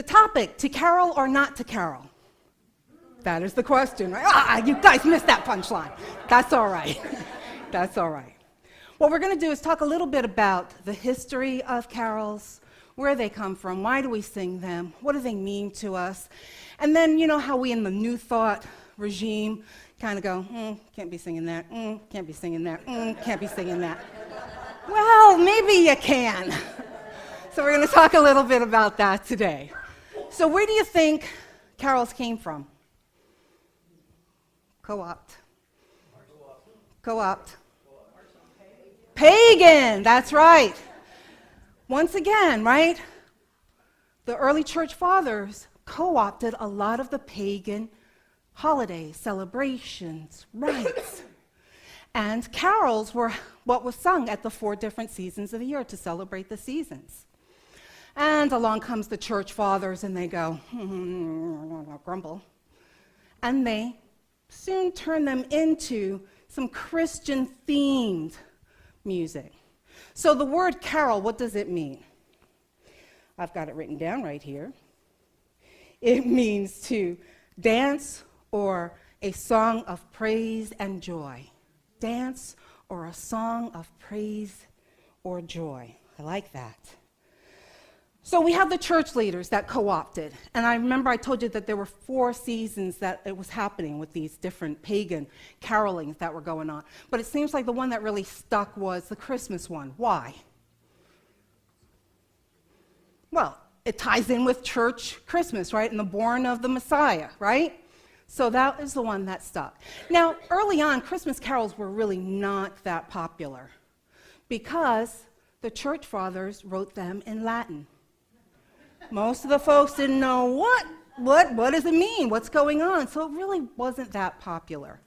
The topic, to carol or not to carol? That is the question, right? You guys missed that punchline. That's all right. That's all right. What we're going to do is talk a little bit about the history of carols, where they come from, why do we sing them, what do they mean to us, and then you know how we in the New Thought regime kind of go, can't be singing that, can't be singing that, can't be singing that. Well, maybe you can. So we're going to talk a little bit about that today. So where do you think carols came from? Co-opt. Pagan, that's right. Once again, right? The early church fathers co-opted a lot of the pagan holidays, celebrations, rites. And carols were what was sung at the 4 different seasons of the year to celebrate the seasons. And along comes the church fathers and they go, grumble. And they soon turn them into some Christian-themed music. So the word carol, what does it mean? I've got it written down right here. It means to dance or a song of praise and joy. Dance or a song of praise or joy. I like that. So we have the church leaders that co-opted. And I remember I told you that there were 4 seasons that it was happening with these different pagan carolings that were going on. But it seems like the one that really stuck was the Christmas one. Why? Well, it ties in with church Christmas, right? And the born of the Messiah, right? So that is the one that stuck. Now, early on, Christmas carols were really not that popular because the church fathers wrote them in Latin. Most of the folks didn't know what does it mean? What's going on? So it really wasn't that popular.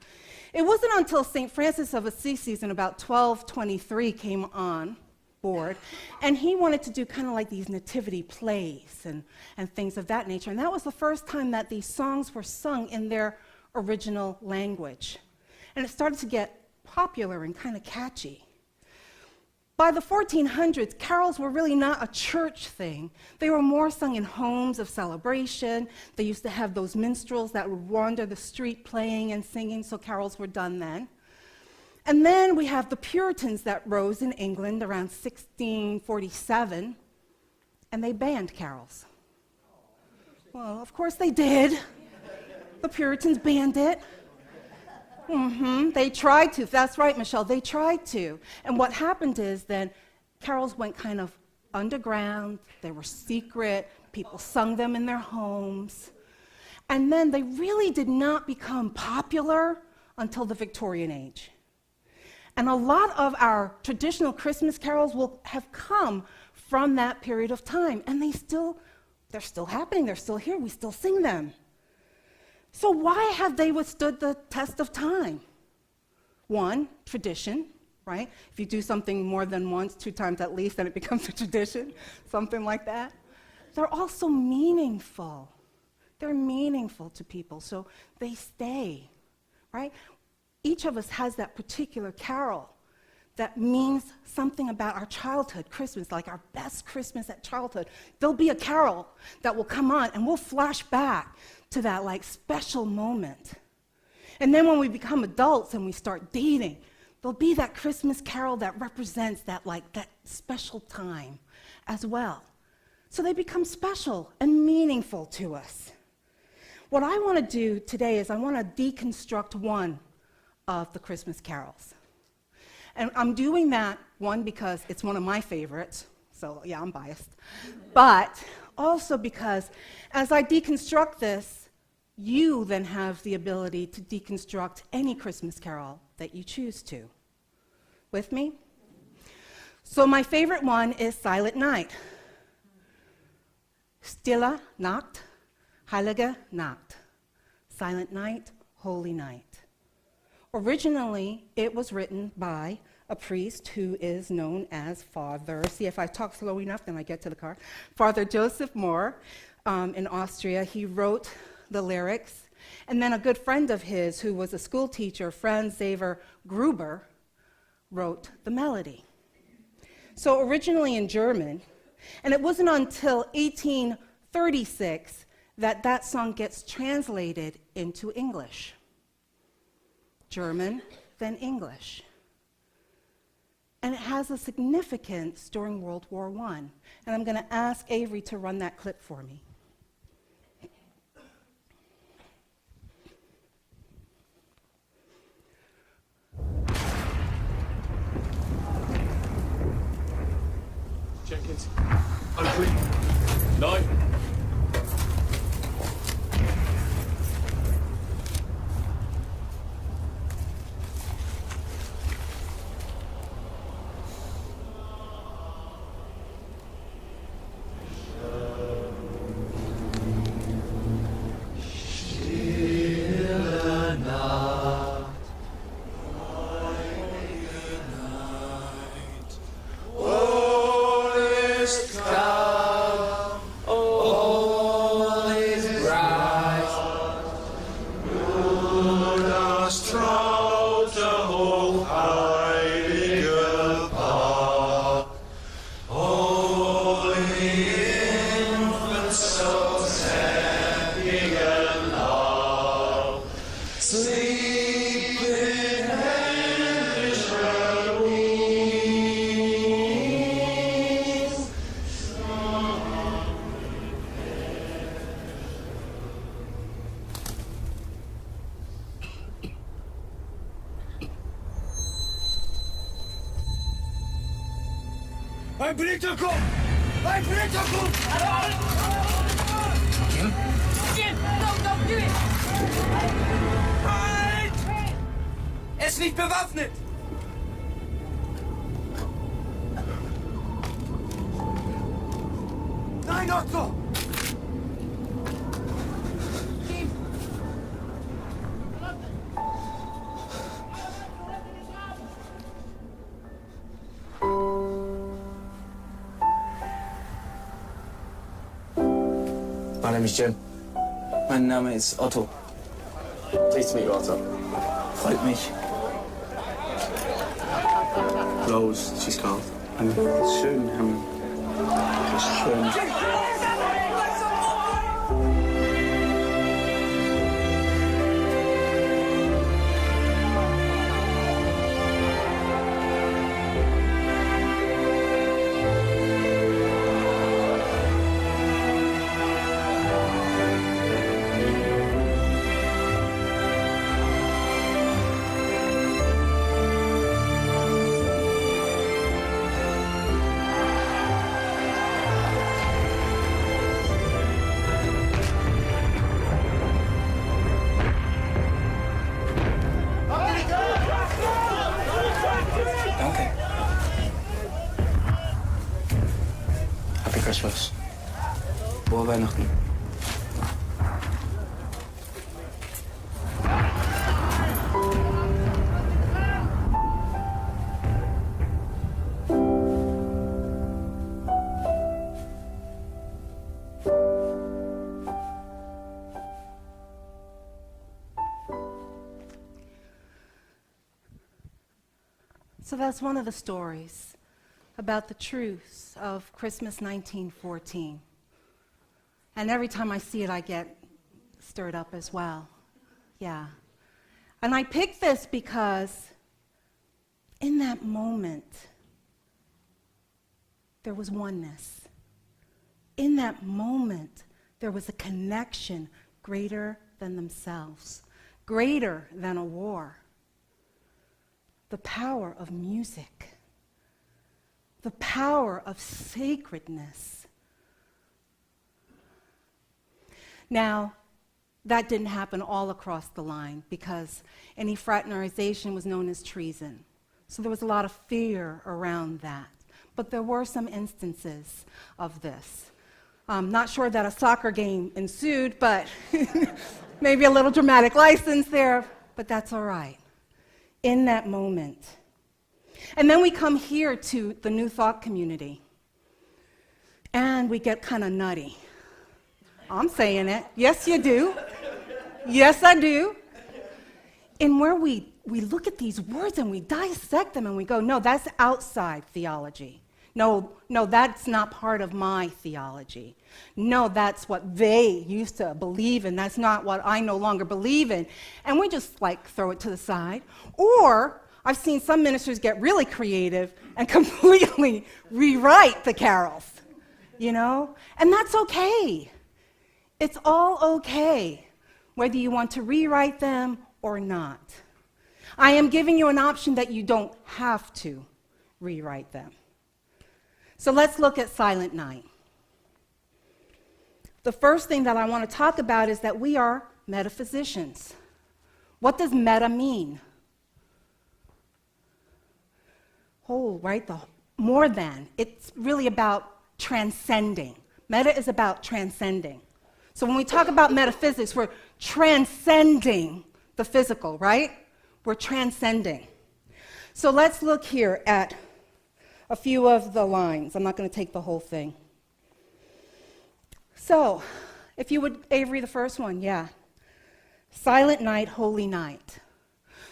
It wasn't until St. Francis of Assisi in about 1223 came on board, and he wanted to do kind of like these nativity plays and things of that nature. And that was the first time that these songs were sung in their original language. And it started to get popular and kind of catchy. By the 1400s, carols were really not a church thing. They were more sung in homes of celebration. They used to have those minstrels that would wander the street playing and singing, so carols were done then. And then we have the Puritans that rose in England around 1647, and they banned carols. Well, of course they did. The Puritans banned it. They tried to. That's right, Michelle. They tried to. And what happened is then carols went kind of underground. They were secret. People sung them in their homes. And then they really did not become popular until the Victorian age. And a lot of our traditional Christmas carols will have come from that period of time. And they're still happening. They're still here. We still sing them. So why have they withstood the test of time? 1, tradition, right? If you do something more than once, 2 times at least, then it becomes a tradition, something like that. They're also meaningful. They're meaningful to people, so they stay, right? Each of us has that particular carol that means something about our childhood, Christmas, like our best Christmas at childhood. There'll be a carol that will come on, and we'll flash back to that like special moment. And then when we become adults and we start dating, there'll be that Christmas carol that represents that special time as well. So they become special and meaningful to us. What I want to do today is I want to deconstruct one of the Christmas carols. And I'm doing that, 1, because it's one of my favorites, so yeah, I'm biased, but also because as I deconstruct this, you then have the ability to deconstruct any Christmas carol that you choose to. With me? So my favorite one is Silent Night. Stille Nacht, Heilige Nacht. Silent Night, Holy Night. Originally, it was written by a priest who is known as Father, see if I talk slow enough, then I get to the car, Father Joseph Mohr in Austria. He wrote the lyrics, and then a good friend of his who was a school teacher, Franz Xaver Gruber, wrote the melody. So originally in German, and it wasn't until 36 that that song gets translated into English. German, then English. And it has a significance during World War I. And I'm going to ask Avery to run that clip for me. Jenkins, open. No. Ein Blitzer kommt! Ein Blitzer kommt! Jim, don't do it! Halt! Er ist nicht bewaffnet! Nein, Otto! Jim! My name is Jim. Mein Name ist Otto. Pleased to meet you, Otto. Freut mich. Rose, she's called. Schön, schön. Danke. Happy Christmas. Frohe Weihnachten. So that's one of the stories about the truths of Christmas 1914. And every time I see it, I get stirred up as well. Yeah. And I picked this because in that moment, there was oneness. In that moment, there was a connection greater than themselves, greater than a war. The power of music, the power of sacredness. Now, that didn't happen all across the line because any fraternization was known as treason. So there was a lot of fear around that. But there were some instances of this. I'm not sure that a soccer game ensued, but maybe a little dramatic license there, but that's all right. In that moment. And then we come here to the New Thought community, and we get kind of nutty. I'm saying it. Yes, you do. Yes, I do. And where we look at these words and we dissect them and we go, no, that's outside theology. No, that's not part of my theology. No, that's what they used to believe in. That's not what I no longer believe in. And we just like throw it to the side. Or I've seen some ministers get really creative and completely rewrite the carols, And that's okay. It's all okay, whether you want to rewrite them or not. I am giving you an option that you don't have to rewrite them. So let's look at Silent Night. The first thing that I want to talk about is that we are metaphysicians. What does meta mean? Whole, right? The more than. It's really about transcending. Meta is about transcending. So when we talk about metaphysics, we're transcending the physical, right? We're transcending. So let's look here at a few of the lines. I'm not going to take the whole thing. So, if you would, Avery, the first one, yeah. Silent night, holy night.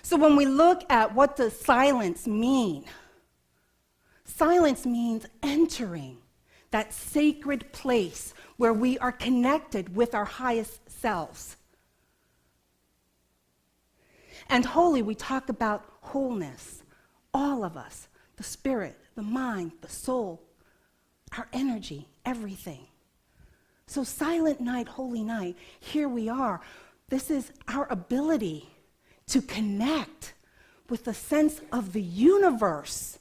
So when we look at what does silence mean, silence means entering that sacred place where we are connected with our highest selves. And holy, we talk about wholeness, all of us, the spirit, the mind, the soul, our energy, everything. So silent night, holy night, here we are. This is our ability to connect with the sense of the universe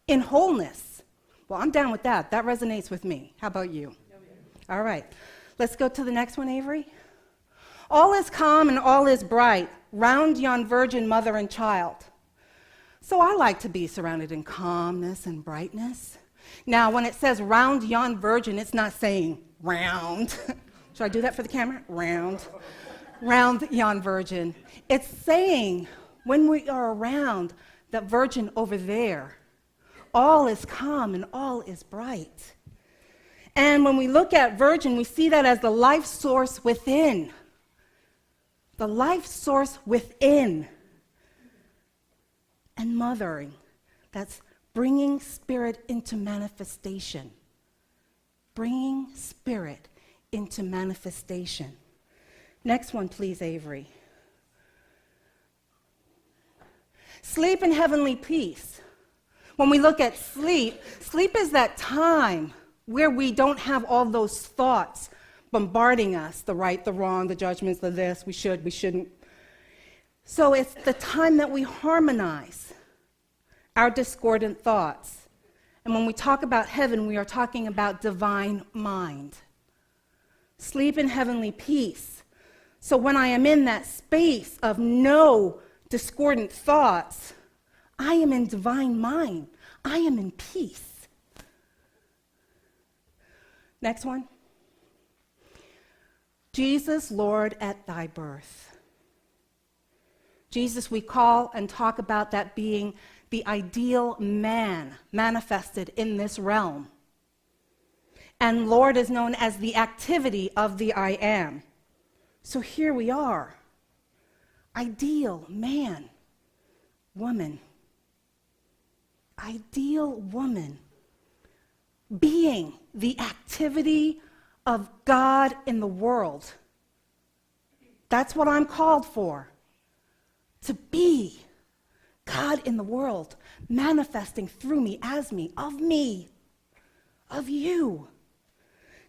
in wholeness. Well, I'm down with that. That resonates with me. How about you? All right. Let's go to the next one, Avery. All is calm and all is bright, round yon virgin mother and child. So I like to be surrounded in calmness and brightness. Now, when it says round yon virgin, it's not saying round. Should I do that for the camera? Round. Round yon virgin. It's saying when we are around that virgin over there, all is calm and all is bright. And when we look at virgin, we see that as the life source within. The life source within. And mothering, that's bringing spirit into manifestation. Bringing spirit into manifestation. Next one, please, Avery. Sleep in heavenly peace. When we look at sleep, sleep is that time where we don't have all those thoughts bombarding us, the right, the wrong, the judgments, the this, we should, we shouldn't. So it's the time that we harmonize our discordant thoughts. And when we talk about heaven, we are talking about divine mind. Sleep in heavenly peace. So when I am in that space of no discordant thoughts, I am in divine mind. I am in peace. Next one. Jesus, Lord, at thy birth. Jesus, we call and talk about that being the ideal man manifested in this realm. And Lord is known as the activity of the I am. So here we are. Ideal man, woman. Ideal woman. Being the activity of God in the world. That's what I'm called for. To be God in the world, manifesting through me, as me, of you.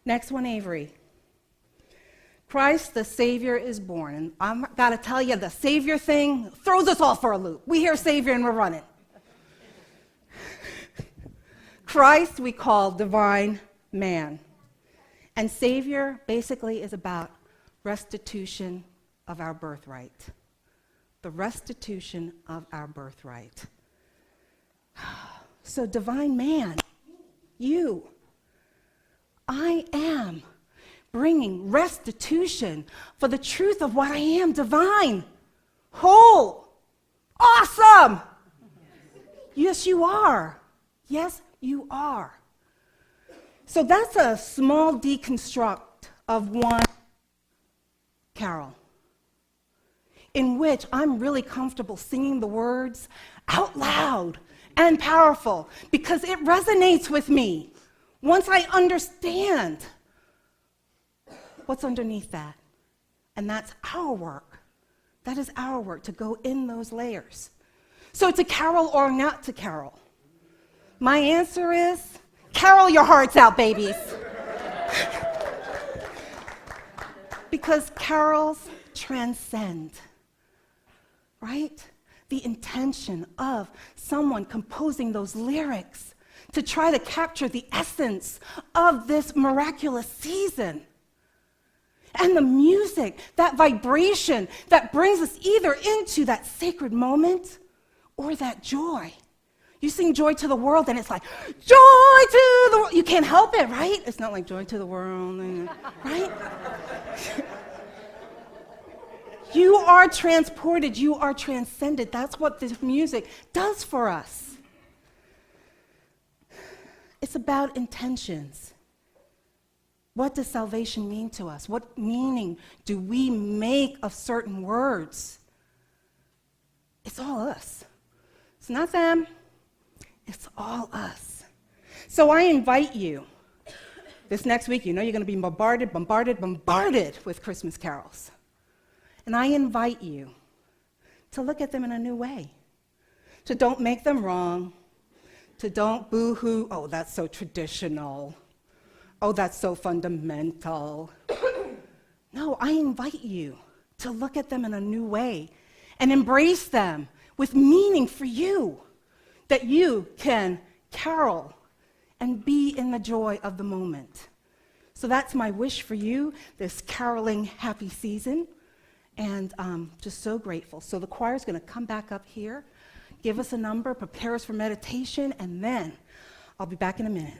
Next one, Avery. Christ the Savior is born. And I've got to tell you, the Savior thing throws us all for a loop. We hear Savior and we're running. Christ we call divine man. And Savior basically is about restitution of our birthright. The restitution of our birthright. So divine man, you, I am bringing restitution for the truth of what I am, divine, whole, awesome. Yes, you are. Yes, you are. So that's a small deconstruct of one carol, in which I'm really comfortable singing the words out loud and powerful because it resonates with me once I understand what's underneath that. And that's our work. That is our work, to go in those layers. So to carol or not to carol? My answer is, carol your hearts out, babies. Because carols transcend, right? The intention of someone composing those lyrics to try to capture the essence of this miraculous season. And the music, that vibration that brings us either into that sacred moment or that joy. You sing Joy to the World and it's like, joy to the world. You can't help it, right? It's not like joy to the world, right? You are transported, you are transcended. That's what this music does for us. It's about intentions. What does salvation mean to us? What meaning do we make of certain words? It's all us. It's not them. It's all us. So I invite you, this next week, you know you're going to be bombarded with Christmas carols. And I invite you to look at them in a new way. To don't make them wrong. To don't boo-hoo, oh, that's so traditional. Oh, that's so fundamental. No, I invite you to look at them in a new way and embrace them with meaning for you, that you can carol and be in the joy of the moment. So that's my wish for you, this caroling happy season, and I'm just so grateful. So the choir's going to come back up here, give us a number, prepare us for meditation, and then I'll be back in a minute.